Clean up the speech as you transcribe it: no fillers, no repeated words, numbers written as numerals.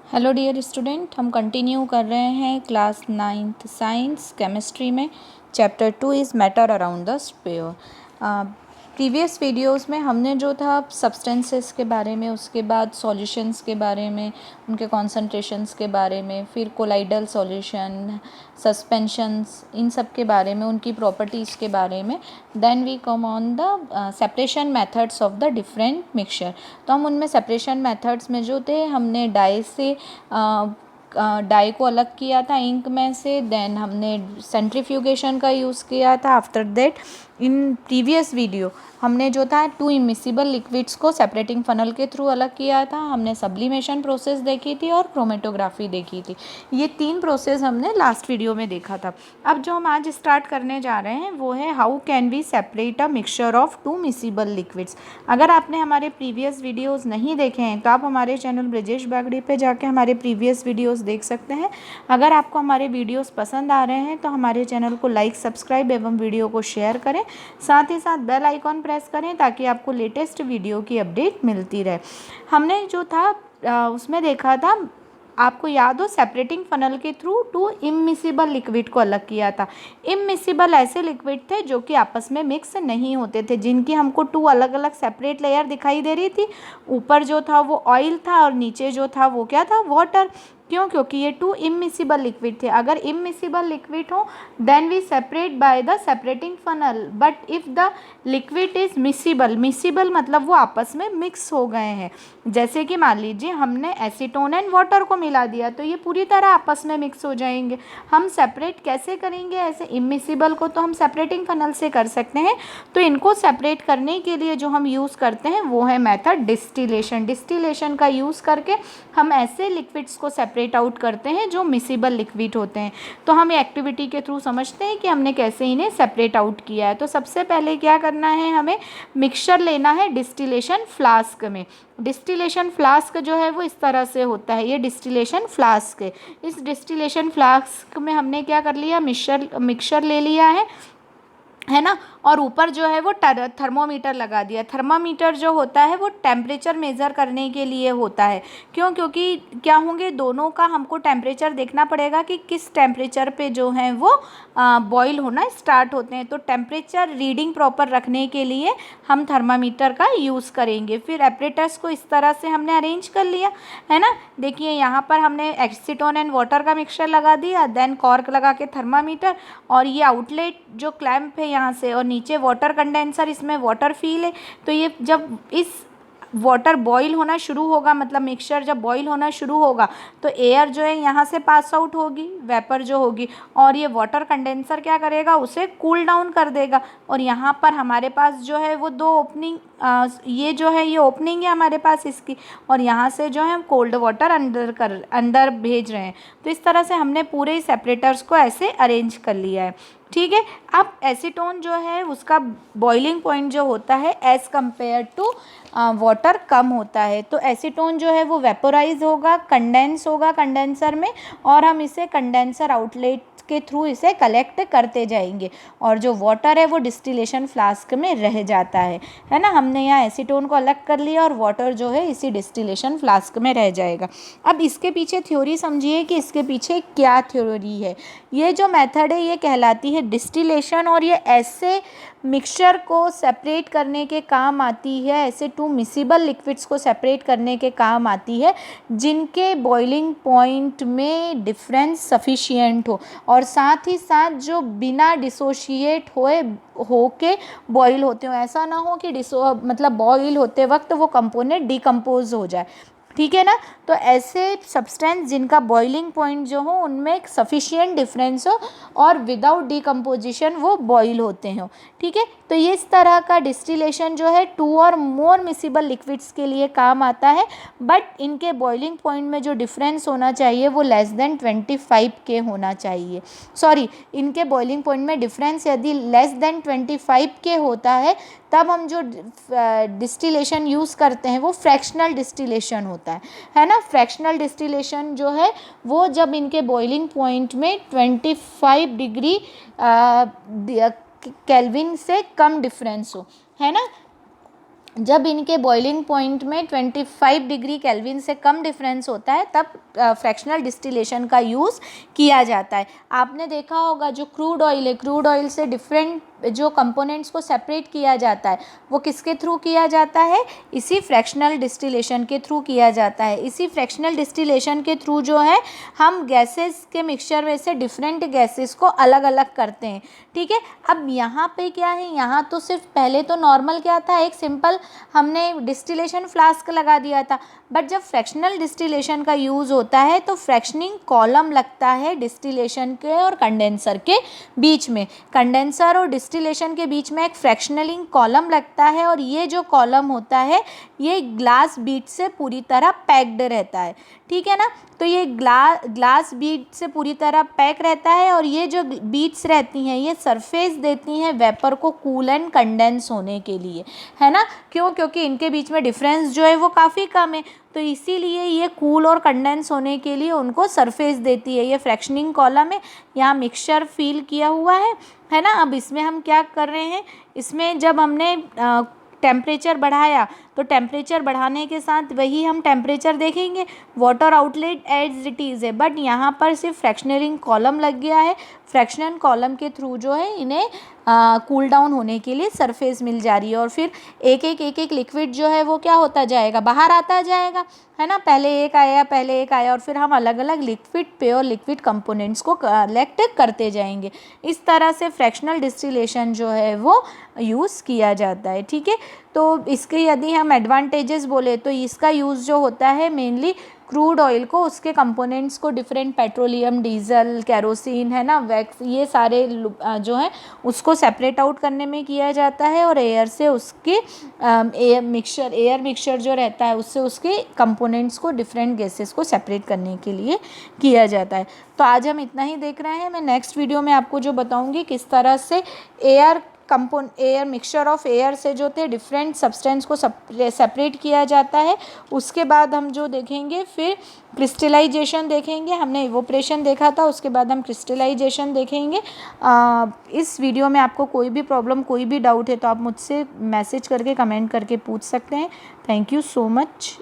Hello dear student, हम continue कर रहे हैं क्लास 9th साइंस केमिस्ट्री में। Chapter 2 is matter around the sphere. Previous videos में हमने जो था सब्सटेंसेस के बारे में, उसके बाद सॉल्यूशंस के बारे में, उनके कॉन्सेंट्रेशंस के बारे में, फिर कोलाइडल सॉल्यूशन, सस्पेंशंस, इन सब के बारे में, उनकी प्रॉपर्टीज़ के बारे में। Then we come on the separation methods of the different mixture. तो हम उनमें सेपरेशन मेथड्स में जो थे, हमने डाई से डाई को अलग किया था इंक में से। देन हमने सेंट्रीफ्यूगेशन का यूज़ किया था। After that in previous video हमने जो था 2 इमिसिबल लिक्विड्स को सेपरेटिंग फनल के थ्रू अलग किया था। हमने सब्लिमेशन प्रोसेस देखी थी और क्रोमेटोग्राफी देखी थी। ये 3 प्रोसेस हमने लास्ट वीडियो में देखा था। अब जो हम आज स्टार्ट करने जा रहे हैं वो है how can we separate a mixture of 2 miscible liquids. अगर आपने हमारे प्रीवियस वीडियोज़ नहीं देखे हैं तो आप हमारे चैनल ब्रिजेश बागड़ी पे जाके हमारे प्रीवियस वीडियोज़ देख सकते हैं। अगर आपको हमारे वीडियोज़ पसंद आ रहे हैं तो हमारे चैनल को लाइक, सब्सक्राइब एवं वीडियो को शेयर करें। साथ ही साथ बेल आइकॉन प्रेस करें ताकि आपको लेटेस्ट वीडियो की अपडेट मिलती रहे। हमने जो था उसमें देखा था, आपको याद हो, सेपरेटिंग फनल के थ्रू 2 इमिसिबल लिक्विड को अलग किया था। इमिसिबल ऐसे लिक्विड थे जो कि आपस में मिक्स नहीं होते थे, जिनकी हमको 2 अलग अलग सेपरेट लेयर दिखाई दे रही थी। ऊपर जो था वो ऑयल था और नीचे जो था वो क्या था, वाटर। क्यों? क्योंकि ये 2 इमिसिबल लिक्विड थे। अगर इमिसिबल लिक्विड हो then we separate by the separating funnel, but if the liquid is miscible, miscible मतलब वो आपस में मिक्स हो गए हैं। जैसे कि मान लीजिए हमने एसीटोन एंड वाटर को मिला दिया तो ये पूरी तरह आपस में मिक्स हो जाएंगे। हम सेपरेट कैसे करेंगे? ऐसे इमिसिबल को तो हम सेपरेटिंग फनल से कर सकते हैं। तो इनको सेपरेट करने के लिए जो हम यूज़ करते हैं वो है मेथड डिस्टिलेशन। डिस्टिलेशन का यूज़ करके हम ऐसे लिक्विड्स को सेपरेट आउट करते हैं जो मिसिबल लिक्विड होते हैं। तो हम एक्टिविटी के थ्रू समझते हैं कि हमने कैसे इन्हें सेपरेट आउट किया है। तो सबसे पहले क्या करना है, हमें मिक्सचर लेना है डिस्टिलेशन फ्लास्क में। डिस्टिलेशन फ्लास्क जो है वो इस तरह से होता है, ये डिस्टिलेशन फ्लास्क है। इस डिस्टिलेशन फ्लास्क में हमने क्या कर लिया, मिक्सचर ले लिया है ना, और ऊपर जो है वो थर्मोमीटर लगा दिया। थर्मामीटर जो होता है वो टेम्परेचर मेज़र करने के लिए होता है। क्यों? क्योंकि क्या होंगे, दोनों का हमको टेम्परेचर देखना पड़ेगा कि किस टेम्परेचर पे जो है वो बॉईल होना स्टार्ट होते हैं। तो टेम्परेचर रीडिंग प्रॉपर रखने के लिए हम थर्मामीटर का यूज़ करेंगे। फिर एपरेटस को इस तरह से हमने अरेंज कर लिया, है ना। देखिए यहाँ पर हमने एसीटोन एंड वाटर का मिक्सचर लगा दिया, देन कॉर्क लगा के थर्मामीटर, और ये आउटलेट जो क्लैंप है यहाँ से, और नीचे वाटर कंडेंसर, इसमें वाटर फील है। तो ये जब इस वाटर बॉईल होना शुरू होगा, मतलब मिक्सचर जब बॉईल होना शुरू होगा तो एयर जो है यहाँ से पास आउट होगी, वेपर जो होगी, और ये वाटर कंडेंसर क्या करेगा, उसे कूल डाउन कर देगा। और यहाँ पर हमारे पास जो है वो 2 ओपनिंग, ये जो है ये ओपनिंग है हमारे पास इसकी, और यहाँ से जो है हम कोल्ड वाटर अंदर भेज रहे हैं। तो इस तरह से हमने पूरे सेपरेटर्स को ऐसे अरेंज कर लिया है, ठीक है। अब एसीटोन जो है उसका बॉइलिंग पॉइंट जो होता है एज़ कम्पेयर टू वाटर कम होता है। तो एसीटोन जो है वो वेपोराइज होगा, कंडेंस होगा कंडेंसर में, और हम इसे कंडेंसर आउटलेट के थ्रू इसे कलेक्ट करते जाएंगे, और जो वाटर है वो डिस्टिलेशन फ्लास्क में रह जाता है ना। हमने यहाँ एसीटोन को अलग कर लिया और वाटर जो है इसी डिस्टिलेशन फ्लास्क में रह जाएगा। अब इसके पीछे थ्योरी समझिए कि इसके पीछे क्या थ्योरी है। ये जो मेथड है ये कहलाती है डिस्टिलेशन, और ये ऐसे मिक्सचर को सेपरेट करने के काम आती है, ऐसे 2 मिसिबल लिक्विड्स को सेपरेट करने के काम आती है जिनके बॉइलिंग पॉइंट में डिफरेंस सफिशिएंट हो, और साथ ही साथ जो बिना डिसोशिएट होके बॉईल होते हो। ऐसा ना हो कि मतलब बॉईल होते वक्त वो कंपोनेंट डिकम्पोज हो जाए, ठीक है ना। तो ऐसे सब्सटेंस जिनका बॉइलिंग पॉइंट जो हो उनमें एक सफिशिएंट डिफरेंस हो और विदाउट डिकम्पोजिशन वो बॉईल होते हो, ठीक है। तो ये इस तरह का डिस्टिलेशन जो है 2 और मोर मिसिबल लिक्विड्स के लिए काम आता है, बट इनके बॉइलिंग पॉइंट में जो डिफरेंस होना चाहिए वो लेस देन 25 के होना चाहिए। सॉरी, इनके बॉइलिंग पॉइंट में डिफरेंस यदि लेस देन 25 के होता है तब हम जो डिस्टिलेशन यूज़ करते हैं वो फ्रैक्शनल डिस्टिलेशन होता है ना। फ्रैक्शनल डिस्टिलेशन जो है वो जब इनके बॉइलिंग पॉइंट में 25 डिग्री केल्विन से कम डिफरेंस हो, है ना। जब इनके बॉइलिंग पॉइंट में 25 डिग्री केल्विन से कम डिफरेंस होता है तब फ्रैक्शनल डिस्टिलेशन का यूज़ किया जाता है। आपने देखा होगा जो क्रूड ऑयल है, क्रूड ऑयल से डिफरेंट जो कंपोनेंट्स को सेपरेट किया जाता है वो किसके थ्रू किया जाता है, इसी फ्रैक्शनल डिस्टिलेशन के थ्रू किया जाता है। इसी फ्रैक्शनल डिस्टिलेशन के थ्रू जो है हम गैसेस के मिक्सचर में से डिफरेंट गैसेस को अलग अलग करते हैं। ठीक है, अब यहाँ पे क्या है, यहाँ तो सिर्फ पहले तो नॉर्मल क्या था, एक सिंपल हमने डिस्टिलेशन फ्लास्क लगा दिया था, बट जब फ्रैक्शनल डिस्टिलेशन का यूज़ होता है तो फ्रैक्शनिंग कॉलम लगता है डिस्टिलेशन के और कंडेंसर के बीच में। कंडेंसर और डिस्टिलेशन के बीच में एक फ्रैक्शनलिंग कॉलम लगता है और ये जो कॉलम होता है ये ग्लास बीड से पूरी तरह पैक्ड रहता है। ठीक है ना, तो ये ग्लास बीड से पूरी तरह पैक रहता है और ये जो बीड्स रहती हैं ये सरफेस देती हैं वेपर को कूल एंड कंडेंस होने के लिए, है ना। क्यों, क्योंकि इनके बीच में डिफरेंस जो है वो काफ़ी कम है, तो इसीलिए ये कूल और कंडेंस होने के लिए उनको सरफेस देती है। ये फ्रैक्शनिंग कॉलम है, यहाँ मिक्सचर फिल किया हुआ है ना। अब इसमें हम क्या कर रहे हैं, इसमें जब हमने टेम्परेचर बढ़ाया तो टेम्परेचर बढ़ाने के साथ वही हम टेम्परेचर देखेंगे, water outlet as it is है, बट यहाँ पर सिर्फ फ्रैक्शनरिंग कॉलम लग गया है। फ्रैक्शनल कॉलम के थ्रू जो है इन्हें कूल डाउन होने के लिए सरफेस मिल जा रही है और फिर एक एक लिक्विड जो है वो क्या होता जाएगा, बाहर आता जाएगा, है ना। पहले एक आया और फिर हम अलग अलग लिक्विड प्योर लिक्विड कंपोनेंट्स को कलेक्ट करते जाएंगे। इस तरह से फ्रैक्शनल डिस्टिलेशन जो है वो यूज़ किया जाता है। ठीक है, तो इसके यदि हम एडवांटेजेस बोले तो इसका यूज़ जो होता है मेनली क्रूड ऑयल को, उसके कंपोनेंट्स को, डिफरेंट पेट्रोलियम, डीजल, केरोसिन, है ना, वैक्स, ये सारे जो है उसको सेपरेट आउट करने में किया जाता है और एयर से उसके एयर मिक्सचर जो रहता है उससे उसके कंपोनेंट्स को, डिफरेंट गैसेस को सेपरेट करने के लिए किया जाता है। तो आज हम इतना ही देख रहे हैं। मैं नेक्स्ट वीडियो में आपको जो बताऊँगी किस तरह से एयर मिक्सचर ऑफ एयर से जो थे डिफरेंट सब्सटेंस को सेपरेट किया जाता है। उसके बाद हम जो देखेंगे फिर क्रिस्टलाइजेशन देखेंगे। हमने इवोपरेशन देखा था, उसके बाद हम क्रिस्टलाइजेशन देखेंगे। इस वीडियो में आपको कोई भी प्रॉब्लम, कोई भी डाउट है तो आप मुझसे मैसेज करके, कमेंट करके पूछ सकते हैं। Thank you so much.